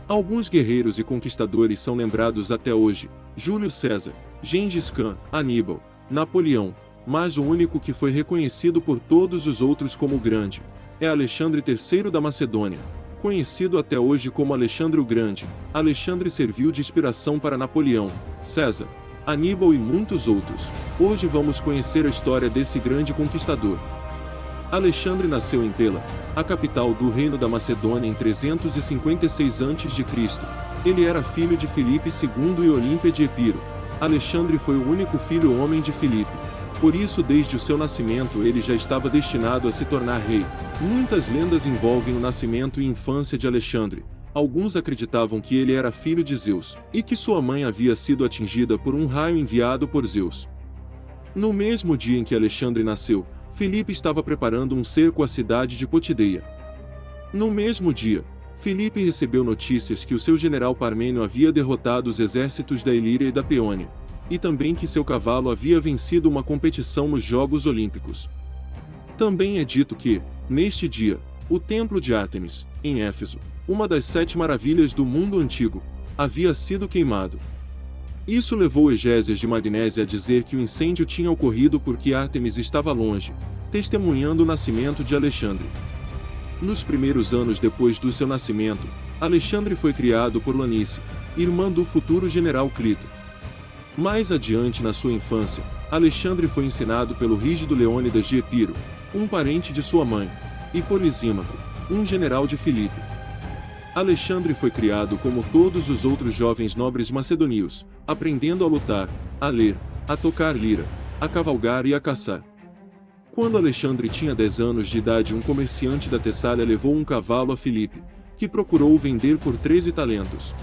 Alguns guerreiros e conquistadores são lembrados até hoje: Júlio César, Gengis Khan, Aníbal, Napoleão, mas o único que foi reconhecido por todos os outros como grande é Alexandre III da Macedônia, conhecido até hoje como Alexandre o Grande. Alexandre serviu de inspiração para Napoleão, César, Aníbal e muitos outros. Hoje vamos conhecer a história desse grande conquistador. Alexandre nasceu em Pela, a capital do Reino da Macedônia, em 356 a.C. Ele era filho de Filipe II e Olímpia de Epiro. Alexandre foi o único filho homem de Filipe. Por isso, desde o seu nascimento, ele já estava destinado a se tornar rei. Muitas lendas envolvem o nascimento e infância de Alexandre. Alguns acreditavam que ele era filho de Zeus, e que sua mãe havia sido atingida por um raio enviado por Zeus. No mesmo dia em que Alexandre nasceu, Filipe estava preparando um cerco à cidade de Potideia. No mesmo dia, Filipe recebeu notícias que o seu general Parmênio havia derrotado os exércitos da Ilíria e da Peônia, e também que seu cavalo havia vencido uma competição nos Jogos Olímpicos. Também é dito que, neste dia, o templo de Ártemis, em Éfeso, uma das 7 maravilhas do mundo antigo, havia sido queimado. Isso levou Egésias de Magnésia a dizer que o incêndio tinha ocorrido porque Ártemis estava longe, testemunhando o nascimento de Alexandre. Nos primeiros anos depois do seu nascimento, Alexandre foi criado por Lanice, irmã do futuro general Clito. Mais adiante na sua infância, Alexandre foi ensinado pelo rígido Leônidas de Epiro, um parente de sua mãe, e por Lisímaco, um general de Filipe. Alexandre foi criado como todos os outros jovens nobres macedônios, aprendendo a lutar, a ler, a tocar lira, a cavalgar e a caçar. Quando Alexandre tinha 10 anos de idade, um comerciante da Tessália levou um cavalo a Filipe, que procurou vender por 13 talentos.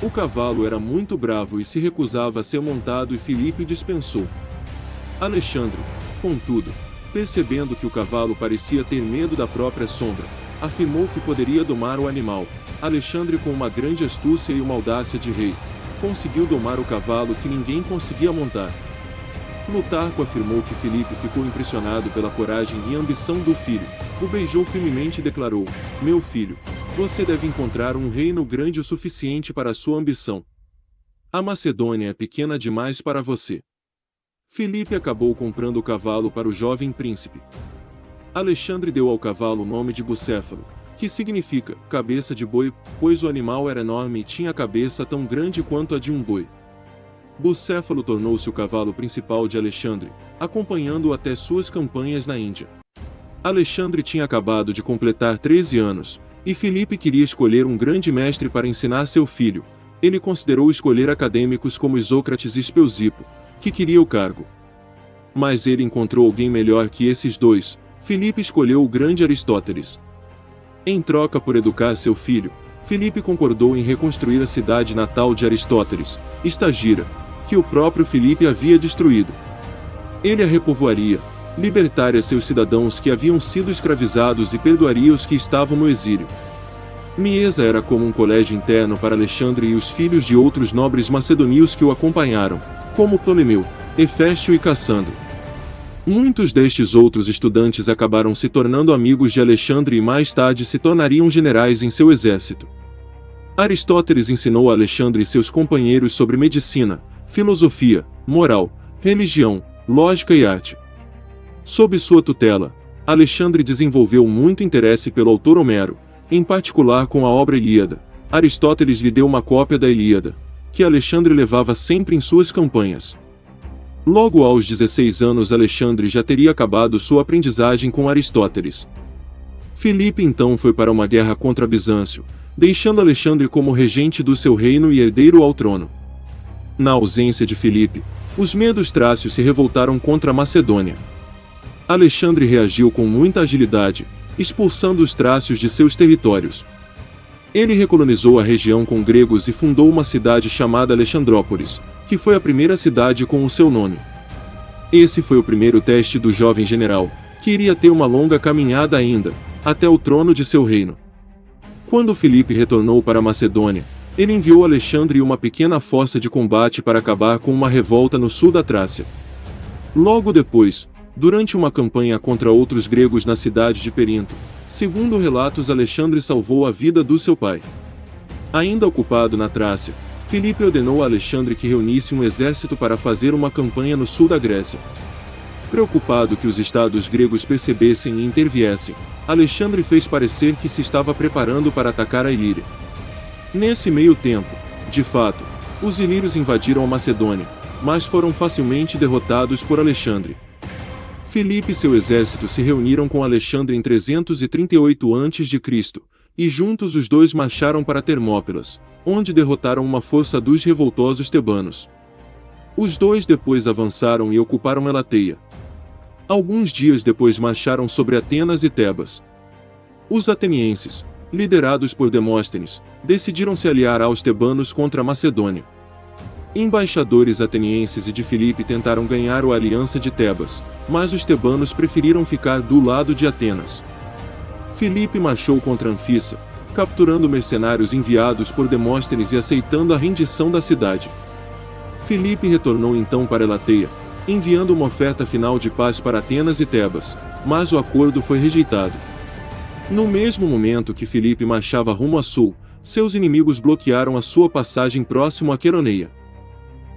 O cavalo era muito bravo e se recusava a ser montado e Filipe o dispensou. Alexandre, contudo, percebendo que o cavalo parecia ter medo da própria sombra, afirmou que poderia domar o animal. Alexandre, com uma grande astúcia e uma audácia de rei, conseguiu domar o cavalo que ninguém conseguia montar. Plutarco afirmou que Filipe ficou impressionado pela coragem e ambição do filho, o beijou firmemente e declarou: "Meu filho, você deve encontrar um reino grande o suficiente para a sua ambição. A Macedônia é pequena demais para você." Filipe acabou comprando o cavalo para o jovem príncipe. Alexandre deu ao cavalo o nome de Bucéfalo, que significa cabeça de boi, pois o animal era enorme e tinha a cabeça tão grande quanto a de um boi. Bucéfalo tornou-se o cavalo principal de Alexandre, acompanhando-o até suas campanhas na Índia. Alexandre tinha acabado de completar 13 anos, e Filipe queria escolher um grande mestre para ensinar seu filho. Ele considerou escolher acadêmicos como Isócrates e Espeusipo, que queria o cargo. Mas ele encontrou alguém melhor que esses dois. Filipe escolheu o grande Aristóteles. Em troca por educar seu filho, Filipe concordou em reconstruir a cidade natal de Aristóteles, Estagira, que o próprio Filipe havia destruído. Ele a repovoaria, libertaria seus cidadãos que haviam sido escravizados e perdoaria os que estavam no exílio. Miesa era como um colégio interno para Alexandre e os filhos de outros nobres macedônios que o acompanharam, como Ptolomeu, Heféstio e Cassandro. Muitos destes outros estudantes acabaram se tornando amigos de Alexandre e mais tarde se tornariam generais em seu exército. Aristóteles ensinou a Alexandre e seus companheiros sobre medicina, filosofia, moral, religião, lógica e arte. Sob sua tutela, Alexandre desenvolveu muito interesse pelo autor Homero, em particular com a obra Ilíada. Aristóteles lhe deu uma cópia da Ilíada, que Alexandre levava sempre em suas campanhas. Logo aos 16 anos, Alexandre já teria acabado sua aprendizagem com Aristóteles. Filipe então foi para uma guerra contra Bizâncio, deixando Alexandre como regente do seu reino e herdeiro ao trono. Na ausência de Filipe, os medos trácios se revoltaram contra a Macedônia. Alexandre reagiu com muita agilidade, expulsando os trácios de seus territórios. Ele recolonizou a região com gregos e fundou uma cidade chamada Alexandrópolis, que foi a primeira cidade com o seu nome. Esse foi o primeiro teste do jovem general, que iria ter uma longa caminhada ainda, até o trono de seu reino. Quando Filipe retornou para a Macedônia, ele enviou Alexandre uma pequena força de combate para acabar com uma revolta no sul da Trácia. Logo depois, durante uma campanha contra outros gregos na cidade de Perinto, segundo relatos, Alexandre salvou a vida do seu pai. Ainda ocupado na Trácia, Filipe ordenou a Alexandre que reunisse um exército para fazer uma campanha no sul da Grécia. Preocupado que os estados gregos percebessem e interviessem, Alexandre fez parecer que se estava preparando para atacar a Ilíria. Nesse meio tempo, de fato, os ilírios invadiram a Macedônia, mas foram facilmente derrotados por Alexandre. Filipe e seu exército se reuniram com Alexandre em 338 a.C., e juntos os dois marcharam para Termópilas, onde derrotaram uma força dos revoltosos tebanos. Os dois depois avançaram e ocuparam Elateia. Alguns dias depois marcharam sobre Atenas e Tebas. Os atenienses, liderados por Demóstenes, decidiram se aliar aos tebanos contra a Macedônia. Embaixadores atenienses e de Filipe tentaram ganhar a aliança de Tebas, mas os tebanos preferiram ficar do lado de Atenas. Filipe marchou contra Anfissa, capturando mercenários enviados por Demóstenes e aceitando a rendição da cidade. Filipe retornou então para Elateia, enviando uma oferta final de paz para Atenas e Tebas, mas o acordo foi rejeitado. No mesmo momento que Filipe marchava rumo a sul, seus inimigos bloquearam a sua passagem próximo a Queroneia.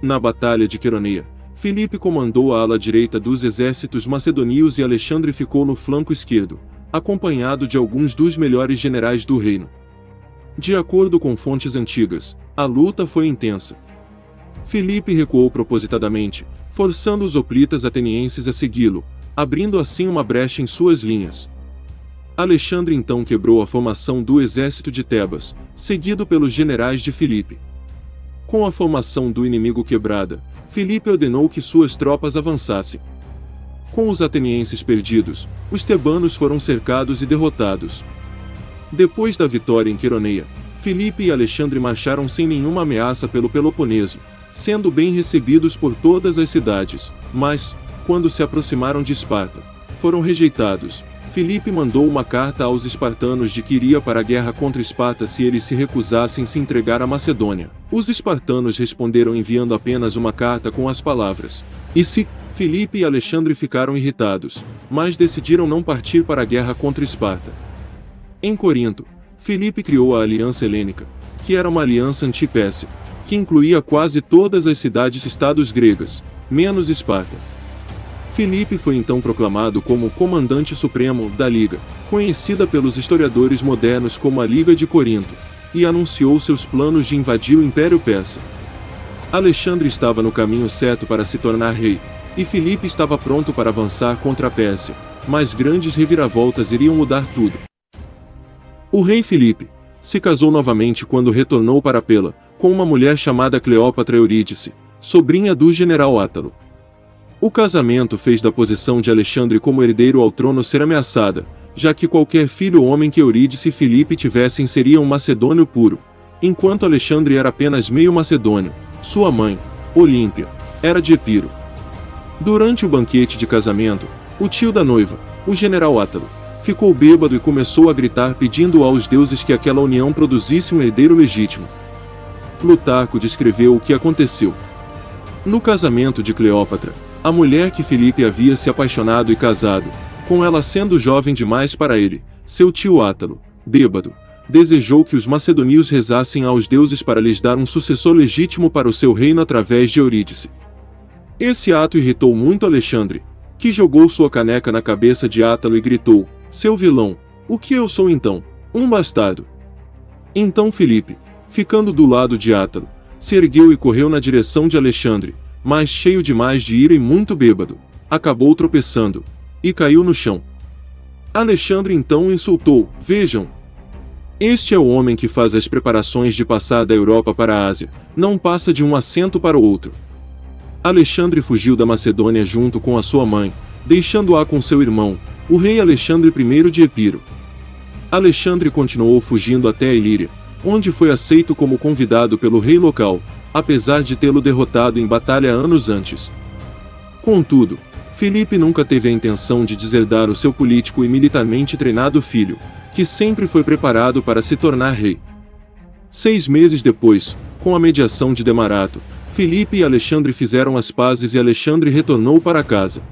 Na Batalha de Queroneia, Filipe comandou a ala direita dos exércitos macedônios e Alexandre ficou no flanco esquerdo, acompanhado de alguns dos melhores generais do reino. De acordo com fontes antigas, a luta foi intensa. Filipe recuou propositadamente, forçando os hoplitas atenienses a segui-lo, abrindo assim uma brecha em suas linhas. Alexandre então quebrou a formação do exército de Tebas, seguido pelos generais de Filipe. Com a formação do inimigo quebrada, Filipe ordenou que suas tropas avançassem. Com os atenienses perdidos, os tebanos foram cercados e derrotados. Depois da vitória em Queroneia, Filipe e Alexandre marcharam sem nenhuma ameaça pelo Peloponeso, sendo bem recebidos por todas as cidades, mas, quando se aproximaram de Esparta, foram rejeitados. Filipe mandou uma carta aos espartanos de que iria para a guerra contra Esparta se eles se recusassem se entregar à Macedônia. Os espartanos responderam enviando apenas uma carta com as palavras: "E se?" Filipe e Alexandre ficaram irritados, mas decidiram não partir para a guerra contra Esparta. Em Corinto, Filipe criou a Aliança Helênica, que era uma aliança anti-Pérsia, que incluía quase todas as cidades-estados gregas, menos Esparta. Filipe foi então proclamado como o comandante supremo da Liga, conhecida pelos historiadores modernos como a Liga de Corinto, e anunciou seus planos de invadir o Império Persa. Alexandre estava no caminho certo para se tornar rei, e Filipe estava pronto para avançar contra a Pérsia, mas grandes reviravoltas iriam mudar tudo. O rei Filipe se casou novamente quando retornou para Pela, com uma mulher chamada Cleópatra Eurídice, sobrinha do general Átalo. O casamento fez da posição de Alexandre como herdeiro ao trono ser ameaçada, já que qualquer filho homem que Eurídice e Filipe tivessem seria um macedônio puro, enquanto Alexandre era apenas meio macedônio. Sua mãe, Olímpia, era de Epiro. Durante o banquete de casamento, o tio da noiva, o general Átalo, ficou bêbado e começou a gritar pedindo aos deuses que aquela união produzisse um herdeiro legítimo. Plutarco descreveu o que aconteceu. No casamento de Cleópatra, a mulher que Filipe havia se apaixonado e casado, com ela sendo jovem demais para ele, seu tio Átalo, bêbado, desejou que os macedônios rezassem aos deuses para lhes dar um sucessor legítimo para o seu reino através de Eurídice. Esse ato irritou muito Alexandre, que jogou sua caneca na cabeça de Átalo e gritou: "Seu vilão, o que eu sou então? Um bastardo." Então Filipe, ficando do lado de Átalo, se ergueu e correu na direção de Alexandre, mas cheio demais de ira e muito bêbado, acabou tropeçando, e caiu no chão. Alexandre então o insultou: "Vejam! Este é o homem que faz as preparações de passar da Europa para a Ásia, não passa de um assento para o outro." Alexandre fugiu da Macedônia junto com a sua mãe, deixando-a com seu irmão, o rei Alexandre I de Epiro. Alexandre continuou fugindo até a Ilíria, onde foi aceito como convidado pelo rei local, apesar de tê-lo derrotado em batalha anos antes. Contudo, Filipe nunca teve a intenção de deserdar o seu político e militarmente treinado filho, que sempre foi preparado para se tornar rei. 6 meses depois, com a mediação de Demarato, Filipe e Alexandre fizeram as pazes e Alexandre retornou para casa.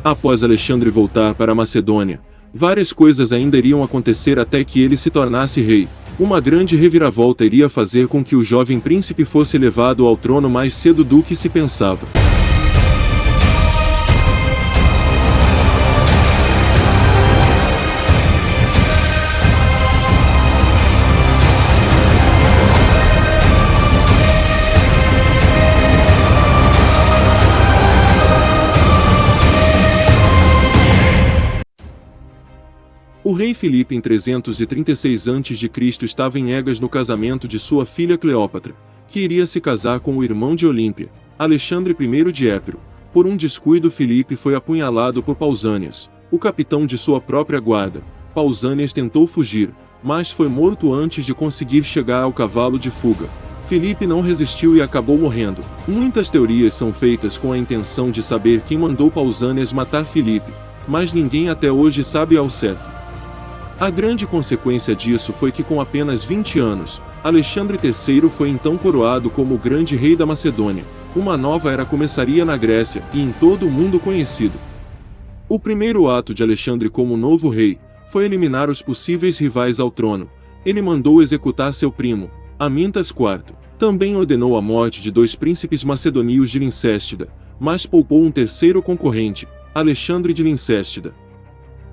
Após Alexandre voltar para a Macedônia, várias coisas ainda iriam acontecer até que ele se tornasse rei, Uma grande reviravolta iria fazer com que o jovem príncipe fosse levado ao trono mais cedo do que se pensava. O rei Filipe em 336 a.C. estava em Egas no casamento de sua filha Cleópatra, que iria se casar com o irmão de Olímpia, Alexandre I de Épiro. Por um descuido, Filipe foi apunhalado por Pausânias, o capitão de sua própria guarda. Pausânias tentou fugir, mas foi morto antes de conseguir chegar ao cavalo de fuga. Filipe não resistiu e acabou morrendo. Muitas teorias são feitas com a intenção de saber quem mandou Pausânias matar Filipe, mas ninguém até hoje sabe ao certo. A grande consequência disso foi que com apenas 20 anos, Alexandre III foi então coroado como o grande rei da Macedônia. Uma nova era começaria na Grécia e em todo o mundo conhecido. O primeiro ato de Alexandre como novo rei foi eliminar os possíveis rivais ao trono. Ele mandou executar seu primo, Amintas IV. Também ordenou a morte de 2 príncipes macedônios de Lincéstida, mas poupou um terceiro concorrente, Alexandre de Lincéstida.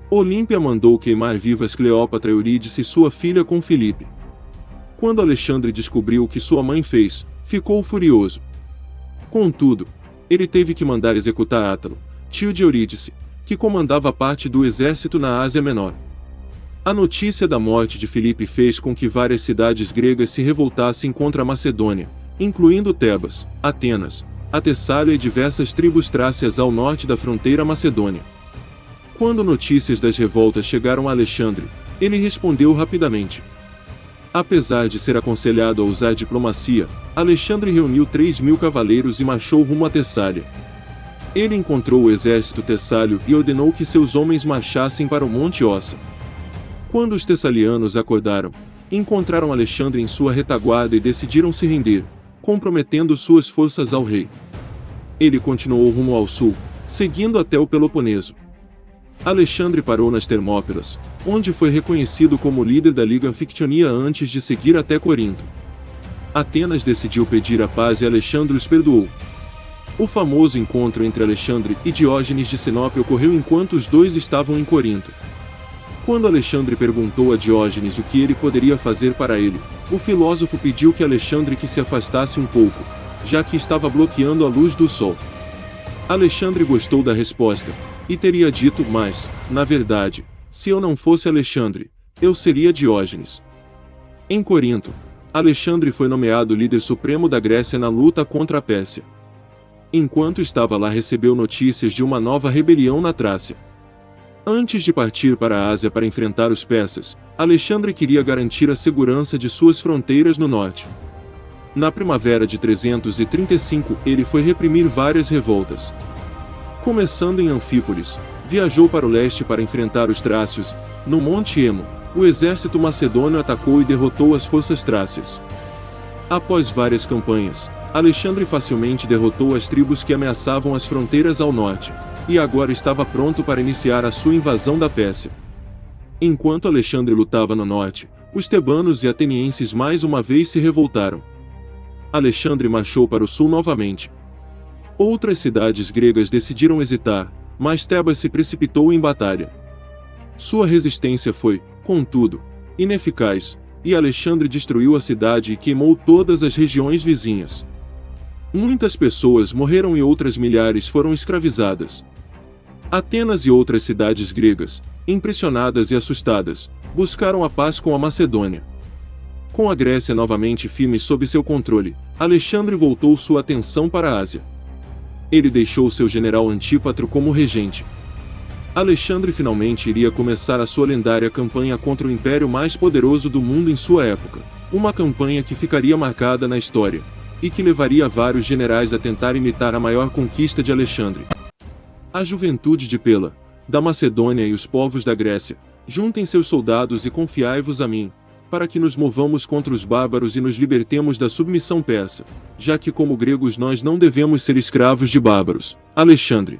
Olímpia mandou queimar vivas Cleópatra e Eurídice, sua filha, com Filipe. Quando Alexandre descobriu o que sua mãe fez, ficou furioso. Contudo, ele teve que mandar executar Átalo, tio de Eurídice, que comandava parte do exército na Ásia Menor. A notícia da morte de Filipe fez com que várias cidades gregas se revoltassem contra a Macedônia, incluindo Tebas, Atenas, a Tessália e diversas tribos trácias ao norte da fronteira macedônia. Quando notícias das revoltas chegaram a Alexandre, ele respondeu rapidamente. Apesar de ser aconselhado a usar diplomacia, Alexandre reuniu 3.000 cavaleiros e marchou rumo a Tessália. Ele encontrou o exército tessálio e ordenou que seus homens marchassem para o Monte Ossa. Quando os tessalianos acordaram, encontraram Alexandre em sua retaguarda e decidiram se render, comprometendo suas forças ao rei. Ele continuou rumo ao sul, seguindo até o Peloponeso. Alexandre parou nas Termópilas, onde foi reconhecido como líder da Liga Anfictionia antes de seguir até Corinto. Atenas decidiu pedir a paz e Alexandre os perdoou. O famoso encontro entre Alexandre e Diógenes de Sinope ocorreu enquanto os dois estavam em Corinto. Quando Alexandre perguntou a Diógenes o que ele poderia fazer para ele, o filósofo pediu que Alexandre se afastasse um pouco, já que estava bloqueando a luz do sol. Alexandre gostou da resposta, e teria dito: mas, na verdade, se eu não fosse Alexandre, eu seria Diógenes. Em Corinto, Alexandre foi nomeado líder supremo da Grécia na luta contra a Pérsia. Enquanto estava lá, recebeu notícias de uma nova rebelião na Trácia. Antes de partir para a Ásia para enfrentar os persas, Alexandre queria garantir a segurança de suas fronteiras no norte. Na primavera de 335, ele foi reprimir várias revoltas. Começando em Anfípolis, viajou para o leste para enfrentar os trácios. No Monte Emo, o exército macedônio atacou e derrotou as forças trácias. Após várias campanhas, Alexandre facilmente derrotou as tribos que ameaçavam as fronteiras ao norte, e agora estava pronto para iniciar a sua invasão da Pérsia. Enquanto Alexandre lutava no norte, os tebanos e atenienses mais uma vez se revoltaram. Alexandre marchou para o sul novamente. Outras cidades gregas decidiram hesitar, mas Tebas se precipitou em batalha. Sua resistência foi, contudo, ineficaz, e Alexandre destruiu a cidade e queimou todas as regiões vizinhas. Muitas pessoas morreram e outras milhares foram escravizadas. Atenas e outras cidades gregas, impressionadas e assustadas, buscaram a paz com a Macedônia. Com a Grécia novamente firme sob seu controle, Alexandre voltou sua atenção para a Ásia. Ele deixou seu general Antípatro como regente. Alexandre finalmente iria começar a sua lendária campanha contra o império mais poderoso do mundo em sua época, uma campanha que ficaria marcada na história, e que levaria vários generais a tentar imitar a maior conquista de Alexandre. A juventude de Pela, da Macedônia e os povos da Grécia, juntem seus soldados e confiai-vos a mim, para que nos movamos contra os bárbaros e nos libertemos da submissão persa, já que como gregos nós não devemos ser escravos de bárbaros. Alexandre.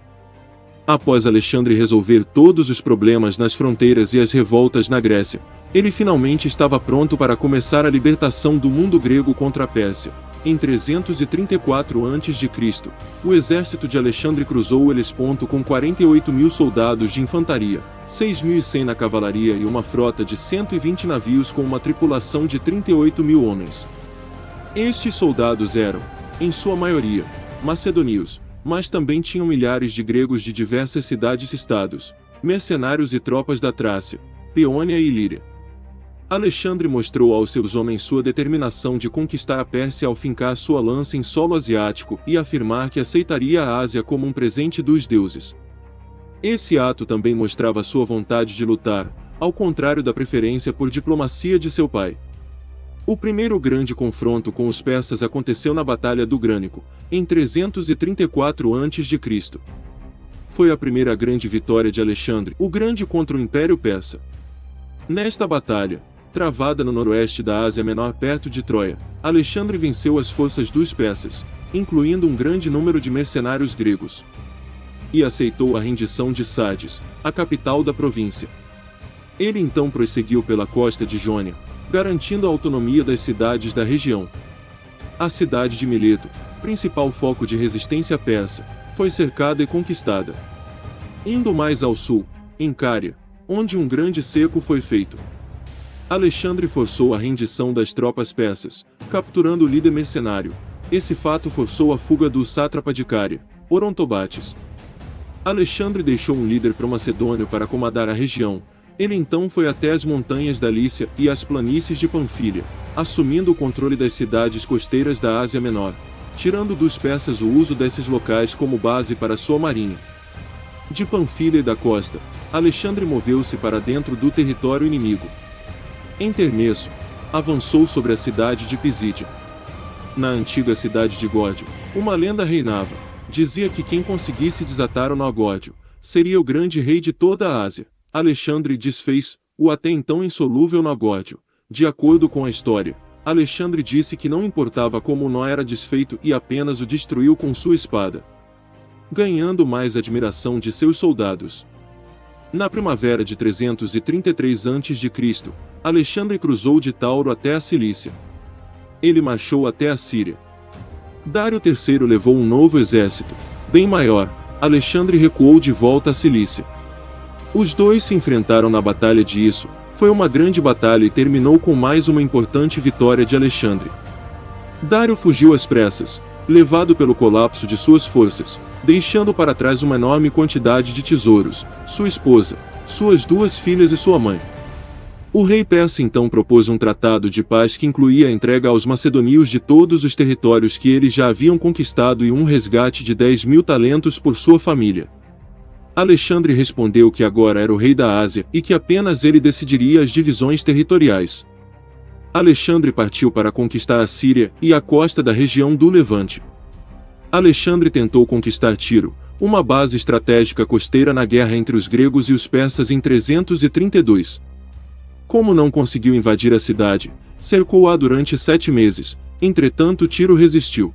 Após Alexandre resolver todos os problemas nas fronteiras e as revoltas na Grécia, Ele finalmente estava pronto para começar a libertação do mundo grego contra a Pérsia. Em 334 a.C., o exército de Alexandre cruzou o Helesponto com 48.000 soldados de infantaria, 6.100 na cavalaria e uma frota de 120 navios com uma tripulação de 38.000 homens. Estes soldados eram, em sua maioria, macedônios, mas também tinham milhares de gregos de diversas cidades-estados, mercenários e tropas da Trácia, Peônia e Ilíria. Alexandre mostrou aos seus homens sua determinação de conquistar a Pérsia ao fincar sua lança em solo asiático e afirmar que aceitaria a Ásia como um presente dos deuses. Esse ato também mostrava sua vontade de lutar, ao contrário da preferência por diplomacia de seu pai. O primeiro grande confronto com os persas aconteceu na Batalha do Grânico, em 334 a.C. Foi a primeira grande vitória de Alexandre o Grande contra o Império Persa. Nesta batalha, travada no noroeste da Ásia Menor perto de Troia, Alexandre venceu as forças dos persas, incluindo um grande número de mercenários gregos. E aceitou a rendição de Sárdis, a capital da província. Ele então prosseguiu pela costa de Jônia, garantindo a autonomia das cidades da região. A cidade de Mileto, principal foco de resistência persa, foi cercada e conquistada. Indo mais ao sul, em Cária, onde um grande cerco foi feito, Alexandre forçou a rendição das tropas persas, capturando o líder mercenário. Esse fato forçou a fuga do sátrapa de Cária, Orontobates. Alexandre deixou um líder pro-macedônio para comandar a região. Ele então foi até as montanhas da Lícia e as planícies de Panfilha, assumindo o controle das cidades costeiras da Ásia Menor, tirando dos persas o uso desses locais como base para sua marinha. De Panfilha e da costa, Alexandre moveu-se para dentro do território inimigo. Em Termeço, avançou sobre a cidade de Pisídia. Na antiga cidade de Górdio, uma lenda reinava. Dizia que quem conseguisse desatar o nó Górdio seria o grande rei de toda a Ásia. Alexandre desfez o até então insolúvel nó Górdio. De acordo com a história, Alexandre disse que não importava como o nó era desfeito e apenas o destruiu com sua espada, ganhando mais admiração de seus soldados. Na primavera de 333 a.C., Alexandre cruzou de Tauro até a Cilícia. Ele marchou até a Síria. Dário III levou um novo exército, bem maior. Alexandre recuou de volta à Cilícia. Os dois se enfrentaram na Batalha de Isso. Foi uma grande batalha e terminou com mais uma importante vitória de Alexandre. Dário fugiu às pressas, levado pelo colapso de suas forças, deixando para trás uma enorme quantidade de tesouros, sua esposa, suas duas filhas e sua mãe. O rei persa então propôs um tratado de paz que incluía a entrega aos macedônios de todos os territórios que eles já haviam conquistado e um resgate de 10.000 talentos por sua família. Alexandre respondeu que agora era o rei da Ásia e que apenas ele decidiria as divisões territoriais. Alexandre partiu para conquistar a Síria e a costa da região do Levante. Alexandre tentou conquistar Tiro, uma base estratégica costeira na guerra entre os gregos e os persas em 332. Como não conseguiu invadir a cidade, cercou-a durante 7 meses, entretanto Tiro resistiu.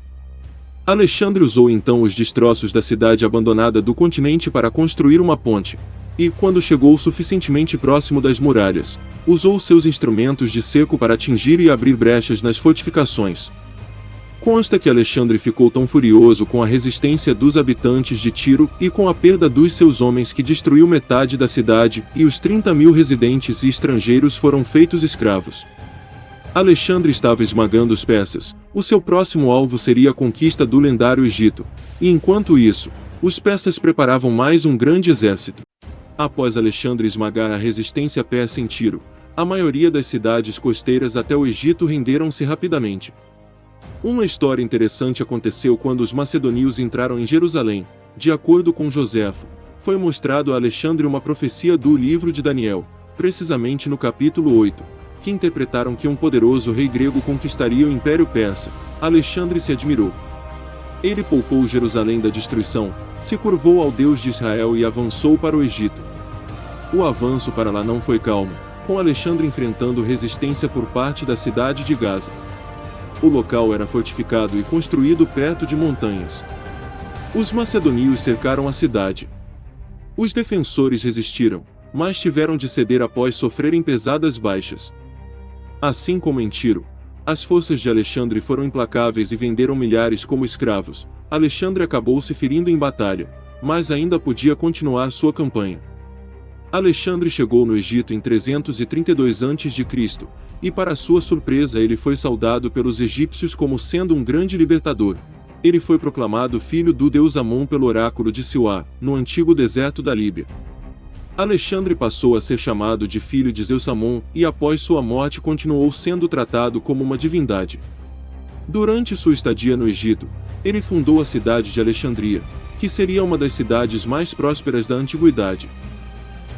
Alexandre usou então os destroços da cidade abandonada do continente para construir uma ponte, e, quando chegou suficientemente próximo das muralhas, usou seus instrumentos de cerco para atingir e abrir brechas nas fortificações. Consta que Alexandre ficou tão furioso com a resistência dos habitantes de Tiro e com a perda dos seus homens que destruiu metade da cidade e os 30.000 residentes e estrangeiros foram feitos escravos. Alexandre estava esmagando os persas. O seu próximo alvo seria a conquista do lendário Egito, e enquanto isso, os persas preparavam mais um grande exército. Após Alexandre esmagar a resistência persa em Tiro, a maioria das cidades costeiras até o Egito renderam-se rapidamente. Uma história interessante aconteceu quando os macedônios entraram em Jerusalém. De acordo com Joséfo, foi mostrado a Alexandre uma profecia do livro de Daniel, precisamente no capítulo 8, que interpretaram que um poderoso rei grego conquistaria o Império Persa. Alexandre se admirou. Ele poupou Jerusalém da destruição, se curvou ao Deus de Israel e avançou para o Egito. O avanço para lá não foi calmo, com Alexandre enfrentando resistência por parte da cidade de Gaza. O local era fortificado e construído perto de montanhas. Os macedônios cercaram a cidade. Os defensores resistiram, mas tiveram de ceder após sofrerem pesadas baixas. Assim como em Tiro, as forças de Alexandre foram implacáveis e venderam milhares como escravos. Alexandre acabou se ferindo em batalha, mas ainda podia continuar sua campanha. Alexandre chegou no Egito em 332 a.C., e para sua surpresa ele foi saudado pelos egípcios como sendo um grande libertador. Ele foi proclamado filho do deus Amon pelo oráculo de Siloá, no antigo deserto da Líbia. Alexandre passou a ser chamado de filho de Zeus Amon e após sua morte continuou sendo tratado como uma divindade. Durante sua estadia no Egito, ele fundou a cidade de Alexandria, que seria uma das cidades mais prósperas da antiguidade.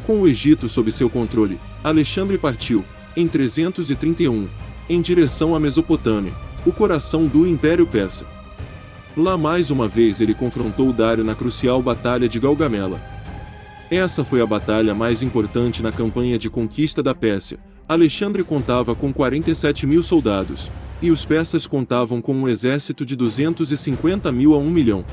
Com o Egito sob seu controle, Alexandre partiu, em 331, em direção à Mesopotâmia, o coração do Império Persa. Lá mais uma vez ele confrontou Dário na crucial Batalha de Gaugamela. Essa foi a batalha mais importante na campanha de conquista da Pérsia. Alexandre contava com 47.000 soldados, e os persas contavam com um exército de 250.000 a 1 milhão.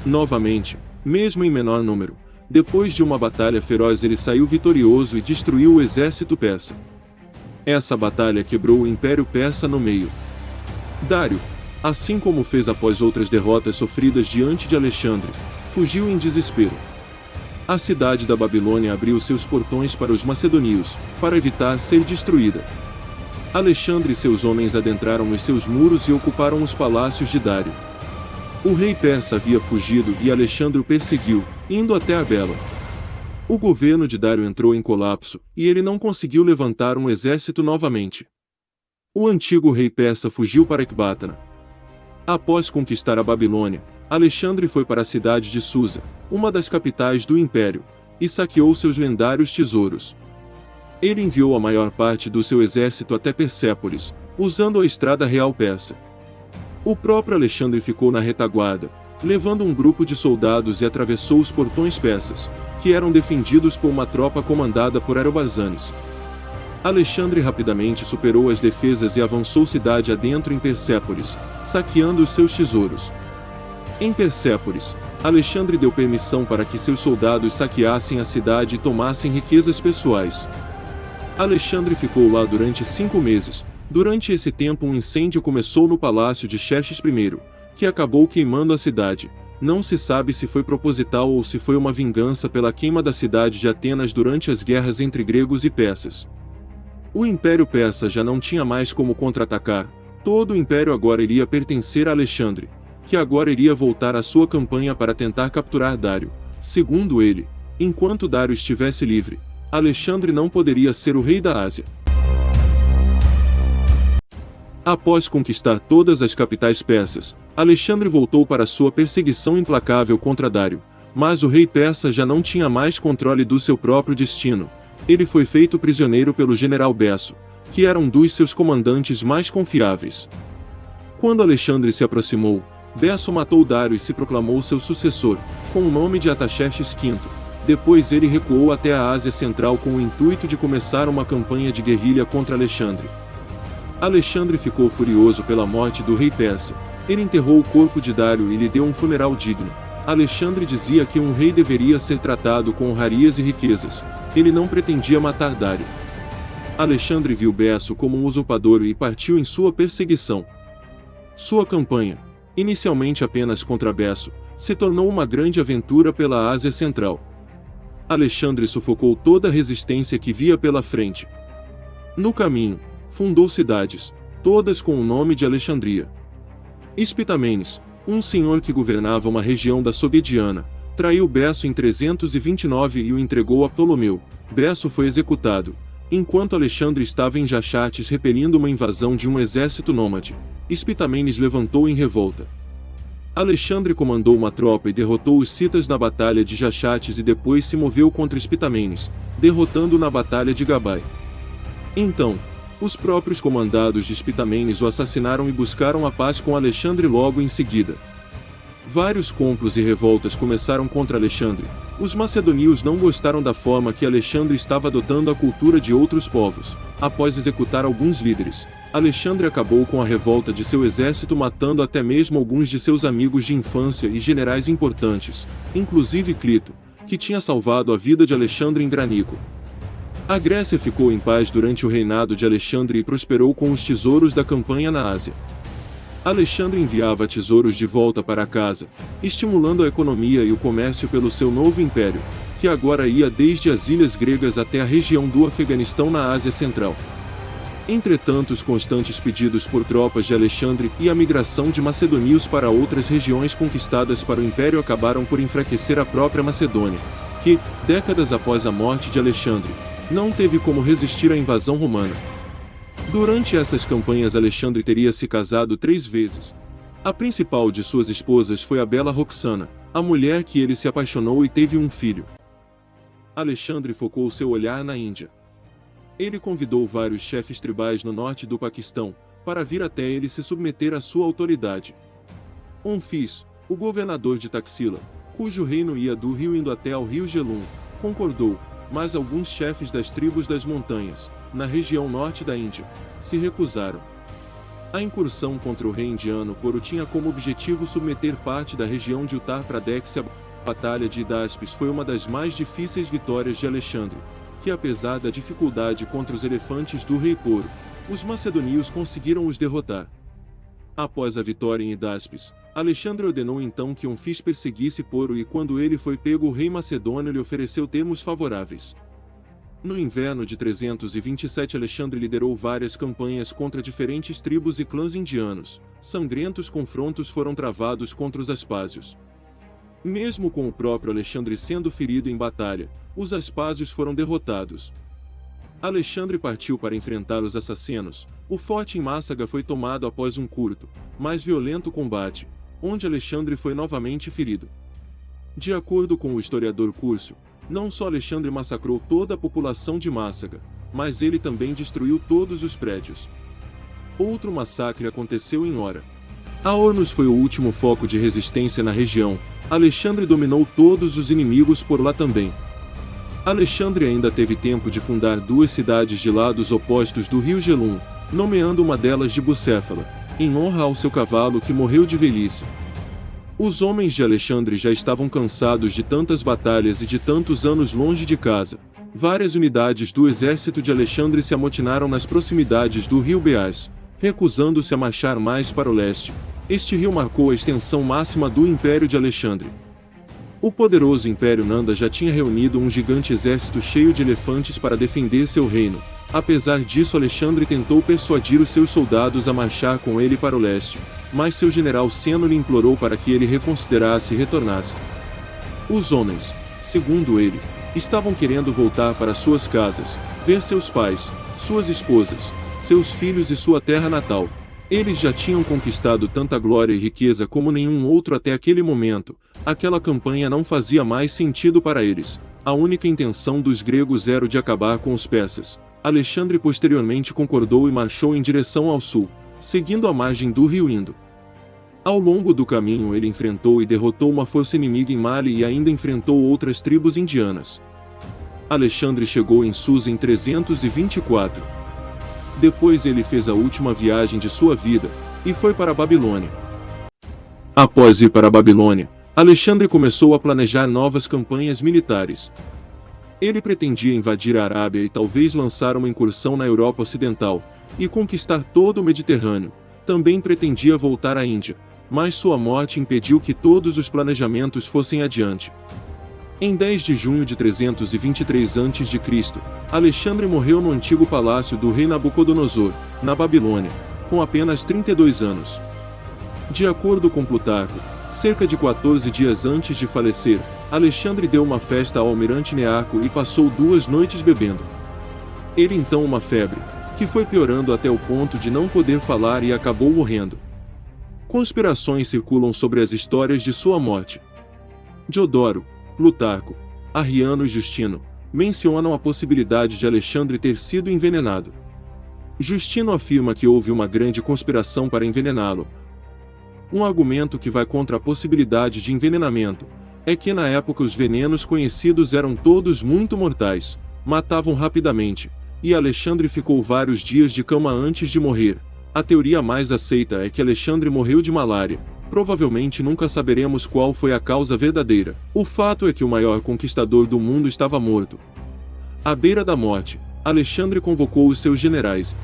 Novamente, mesmo em menor número, depois de uma batalha feroz ele saiu vitorioso e destruiu o exército persa. Essa batalha quebrou o Império Persa no meio. Dário, assim como fez após outras derrotas sofridas diante de Alexandre, fugiu em desespero. A cidade da Babilônia abriu seus portões para os macedônios, para evitar ser destruída. Alexandre e seus homens adentraram nos seus muros e ocuparam os palácios de Dário. O rei persa havia fugido e Alexandre o perseguiu, indo até Arbela. O governo de Dário entrou em colapso, e ele não conseguiu levantar um exército novamente. O antigo rei persa fugiu para Ecbátana. Após conquistar a Babilônia, Alexandre foi para a cidade de Susa, uma das capitais do império, e saqueou seus lendários tesouros. Ele enviou a maior parte do seu exército até Persépolis, usando a estrada real persa. O próprio Alexandre ficou na retaguarda, levando um grupo de soldados e atravessou os portões persas, que eram defendidos por uma tropa comandada por Arobarzanes. Alexandre rapidamente superou as defesas e avançou cidade adentro em Persépolis, saqueando os seus tesouros. Em Persépolis, Alexandre deu permissão para que seus soldados saqueassem a cidade e tomassem riquezas pessoais. Alexandre ficou lá durante 5 meses. Durante esse tempo um incêndio começou no palácio de Xerxes I, que acabou queimando a cidade. Não se sabe se foi proposital ou se foi uma vingança pela queima da cidade de Atenas durante as guerras entre gregos e persas. O Império Persa já não tinha mais como contra-atacar. Todo o império agora iria pertencer a Alexandre, que agora iria voltar à sua campanha para tentar capturar Dário. Segundo ele, enquanto Dário estivesse livre, Alexandre não poderia ser o rei da Ásia. Após conquistar todas as capitais persas, Alexandre voltou para sua perseguição implacável contra Dário, mas o rei persa já não tinha mais controle do seu próprio destino. Ele foi feito prisioneiro pelo general Besso, que era um dos seus comandantes mais confiáveis. Quando Alexandre se aproximou, Besso matou Dário e se proclamou seu sucessor, com o nome de Artaxerxes V. Depois ele recuou até a Ásia Central com o intuito de começar uma campanha de guerrilha contra Alexandre. Alexandre ficou furioso pela morte do rei persa. Ele enterrou o corpo de Dário e lhe deu um funeral digno. Alexandre dizia que um rei deveria ser tratado com honrarias e riquezas. Ele não pretendia matar Dário. Alexandre viu Besso como um usurpador e partiu em sua perseguição. Sua campanha, inicialmente apenas contra Besso, se tornou uma grande aventura pela Ásia Central. Alexandre sufocou toda a resistência que via pela frente. No caminho, fundou cidades, todas com o nome de Alexandria. Spitamenes, um senhor que governava uma região da Sobediana, traiu Besso em 329 e o entregou a Ptolomeu. Besso foi executado, enquanto Alexandre estava em Jaxartes repelindo uma invasão de um exército nômade. Spitamenes levantou em revolta. Alexandre comandou uma tropa e derrotou os citas na batalha de Jaxartes e depois se moveu contra Spitamenes, derrotando-o na batalha de Gabai. Então, os próprios comandados de Spitamenes o assassinaram e buscaram a paz com Alexandre logo em seguida. Vários complos e revoltas começaram contra Alexandre. Os macedônios não gostaram da forma que Alexandre estava adotando a cultura de outros povos. Após executar alguns líderes, Alexandre acabou com a revolta de seu exército, matando até mesmo alguns de seus amigos de infância e generais importantes, inclusive Clito, que tinha salvado a vida de Alexandre em Granico. A Grécia ficou em paz durante o reinado de Alexandre e prosperou com os tesouros da campanha na Ásia. Alexandre enviava tesouros de volta para casa, estimulando a economia e o comércio pelo seu novo império, que agora ia desde as ilhas gregas até a região do Afeganistão na Ásia Central. Entretanto, os constantes pedidos por tropas de Alexandre e a migração de macedônios para outras regiões conquistadas para o império acabaram por enfraquecer a própria Macedônia, que, décadas após a morte de Alexandre, não teve como resistir à invasão romana. Durante essas campanhas, Alexandre teria se casado 3 vezes. A principal de suas esposas foi a bela Roxana, a mulher que ele se apaixonou e teve um filho. Alexandre focou seu olhar na Índia. Ele convidou vários chefes tribais no norte do Paquistão, para vir até ele se submeter à sua autoridade. Onfis, o governador de Taxila, cujo reino ia do rio Indo até ao rio Jhelum, concordou, mas alguns chefes das tribos das montanhas, na região norte da Índia, se recusaram. A incursão contra o rei indiano Poro tinha como objetivo submeter parte da região de Uttar Pradesh. A Batalha de Hidaspes foi uma das mais difíceis vitórias de Alexandre, que apesar da dificuldade contra os elefantes do rei Poro, os macedônios conseguiram os derrotar. Após a vitória em Hidaspes, Alexandre ordenou então que Onfis perseguisse Poro e quando ele foi pego o rei macedônio lhe ofereceu termos favoráveis. No inverno de 327 Alexandre liderou várias campanhas contra diferentes tribos e clãs indianos. Sangrentos confrontos foram travados contra os aspásios. Mesmo com o próprio Alexandre sendo ferido em batalha, os aspásios foram derrotados. Alexandre partiu para enfrentar os assassinos. O forte em Massaga foi tomado após um curto, mas violento combate, onde Alexandre foi novamente ferido. De acordo com o historiador Cúrcio, não só Alexandre massacrou toda a população de Massaga, mas ele também destruiu todos os prédios. Outro massacre aconteceu em Ora. A Ornos foi o último foco de resistência na região. Alexandre dominou todos os inimigos por lá também. Alexandre ainda teve tempo de fundar 2 cidades de lados opostos do rio Jhelum, nomeando uma delas de Bucéfala, em honra ao seu cavalo que morreu de velhice. Os homens de Alexandre já estavam cansados de tantas batalhas e de tantos anos longe de casa. Várias unidades do exército de Alexandre se amotinaram nas proximidades do rio Beas, recusando-se a marchar mais para o leste. Este rio marcou a extensão máxima do Império de Alexandre. O poderoso Império Nanda já tinha reunido um gigante exército cheio de elefantes para defender seu reino. Apesar disso, Alexandre tentou persuadir os seus soldados a marchar com ele para o leste, mas seu general Seno lhe implorou para que ele reconsiderasse e retornasse. Os homens, segundo ele, estavam querendo voltar para suas casas, ver seus pais, suas esposas, seus filhos e sua terra natal. Eles já tinham conquistado tanta glória e riqueza como nenhum outro até aquele momento. Aquela campanha não fazia mais sentido para eles. A única intenção dos gregos era de acabar com os persas. Alexandre posteriormente concordou e marchou em direção ao sul, seguindo a margem do rio Indo. Ao longo do caminho ele enfrentou e derrotou uma força inimiga em Mali e ainda enfrentou outras tribos indianas. Alexandre chegou em Susa em 324. Depois ele fez a última viagem de sua vida, e foi para a Babilônia. Após ir para a Babilônia, Alexandre começou a planejar novas campanhas militares. Ele pretendia invadir a Arábia e talvez lançar uma incursão na Europa Ocidental, e conquistar todo o Mediterrâneo. Também pretendia voltar à Índia, mas sua morte impediu que todos os planejamentos fossem adiante. Em 10 de junho de 323 a.C., Alexandre morreu no antigo palácio do rei Nabucodonosor, na Babilônia, com apenas 32 anos. De acordo com Plutarco, cerca de 14 dias antes de falecer, Alexandre deu uma festa ao almirante Nearco e passou 2 noites bebendo. Ele então uma febre, que foi piorando até o ponto de não poder falar e acabou morrendo. Conspirações circulam sobre as histórias de sua morte. Diodoro, Plutarco, Arriano e Justino mencionam a possibilidade de Alexandre ter sido envenenado. Justino afirma que houve uma grande conspiração para envenená-lo. Um argumento que vai contra a possibilidade de envenenamento é que na época os venenos conhecidos eram todos muito mortais, matavam rapidamente, e Alexandre ficou vários dias de cama antes de morrer. A teoria mais aceita é que Alexandre morreu de malária, Provavelmente nunca saberemos qual foi a causa verdadeira. O fato é que o maior conquistador do mundo estava morto. À beira da morte, Alexandre convocou os seus generais.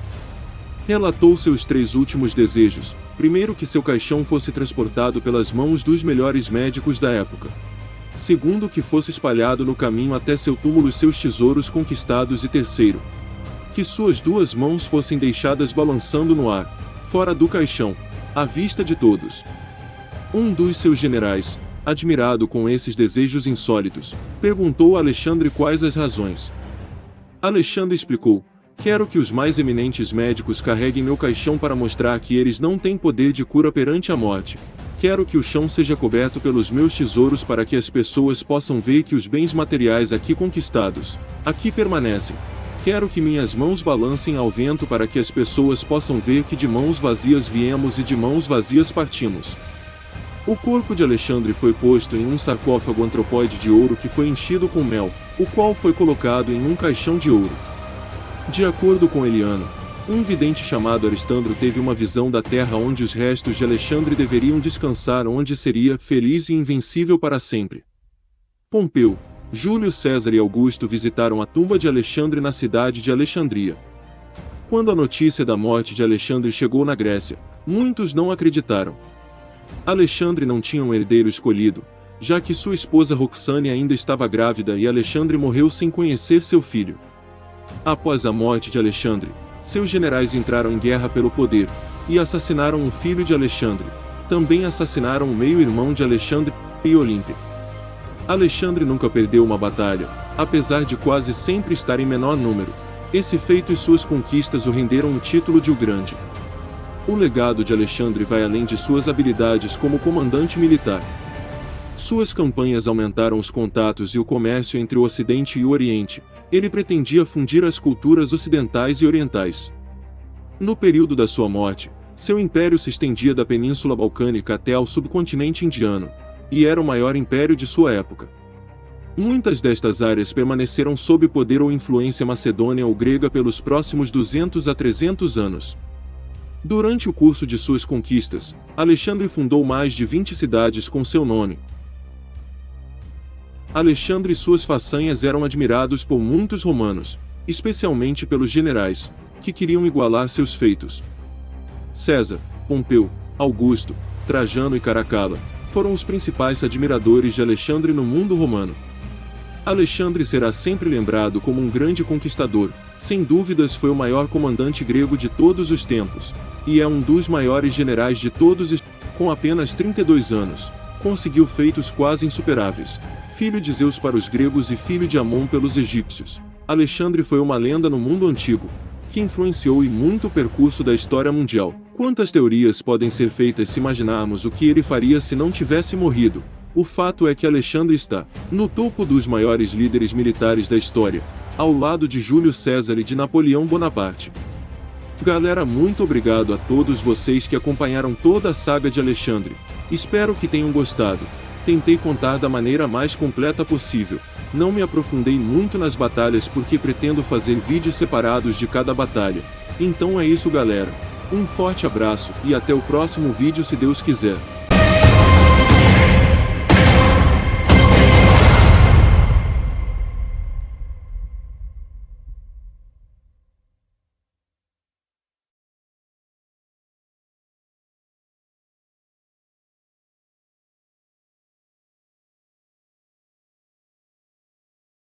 Relatou seus 3 últimos desejos. Primeiro, que seu caixão fosse transportado pelas mãos dos melhores médicos da época. Segundo, que fosse espalhado no caminho até seu túmulo seus tesouros conquistados. E terceiro, que suas 2 mãos fossem deixadas balançando no ar, fora do caixão, à vista de todos. Um dos seus generais, admirado com esses desejos insólitos, perguntou a Alexandre quais as razões. Alexandre explicou: quero que os mais eminentes médicos carreguem meu caixão para mostrar que eles não têm poder de cura perante a morte. Quero que o chão seja coberto pelos meus tesouros para que as pessoas possam ver que os bens materiais aqui conquistados, aqui permanecem. Quero que minhas mãos balancem ao vento para que as pessoas possam ver que de mãos vazias viemos e de mãos vazias partimos. O corpo de Alexandre foi posto em um sarcófago antropóide de ouro que foi enchido com mel, o qual foi colocado em um caixão de ouro. De acordo com Eliano, um vidente chamado Aristandro teve uma visão da terra onde os restos de Alexandre deveriam descansar, onde seria feliz e invencível para sempre. Pompeu, Júlio César e Augusto visitaram a tumba de Alexandre na cidade de Alexandria. Quando a notícia da morte de Alexandre chegou na Grécia, muitos não acreditaram. Alexandre não tinha um herdeiro escolhido, já que sua esposa Roxane ainda estava grávida e Alexandre morreu sem conhecer seu filho. Após a morte de Alexandre, seus generais entraram em guerra pelo poder, e assassinaram um filho de Alexandre. Também assassinaram o meio-irmão de Alexandre, e Olímpia. Alexandre nunca perdeu uma batalha, apesar de quase sempre estar em menor número. Esse feito e suas conquistas o renderam o título de O Grande. O legado de Alexandre vai além de suas habilidades como comandante militar. Suas campanhas aumentaram os contatos e o comércio entre o Ocidente e o Oriente. Ele pretendia fundir as culturas ocidentais e orientais. No período da sua morte, seu império se estendia da Península Balcânica até ao subcontinente indiano, e era o maior império de sua época. Muitas destas áreas permaneceram sob poder ou influência macedônia ou grega pelos próximos 200 a 300 anos. Durante o curso de suas conquistas, Alexandre fundou mais de 20 cidades com seu nome. Alexandre e suas façanhas eram admirados por muitos romanos, especialmente pelos generais, que queriam igualar seus feitos. César, Pompeu, Augusto, Trajano e Caracalla foram os principais admiradores de Alexandre no mundo romano. Alexandre será sempre lembrado como um grande conquistador, sem dúvidas foi o maior comandante grego de todos os tempos, e é um dos maiores generais de todos e, com apenas 32 anos, conseguiu feitos quase insuperáveis. Filho de Zeus para os gregos e filho de Amon pelos egípcios, Alexandre foi uma lenda no mundo antigo, que influenciou e muito o percurso da história mundial. Quantas teorias podem ser feitas se imaginarmos o que ele faria se não tivesse morrido? O fato é que Alexandre está no topo dos maiores líderes militares da história, ao lado de Júlio César e de Napoleão Bonaparte. Galera, muito obrigado a todos vocês que acompanharam toda a saga de Alexandre. Espero que tenham gostado. Tentei contar da maneira mais completa possível. Não me aprofundei muito nas batalhas porque pretendo fazer vídeos separados de cada batalha. Então é isso, galera. Um forte abraço e até o próximo vídeo se Deus quiser.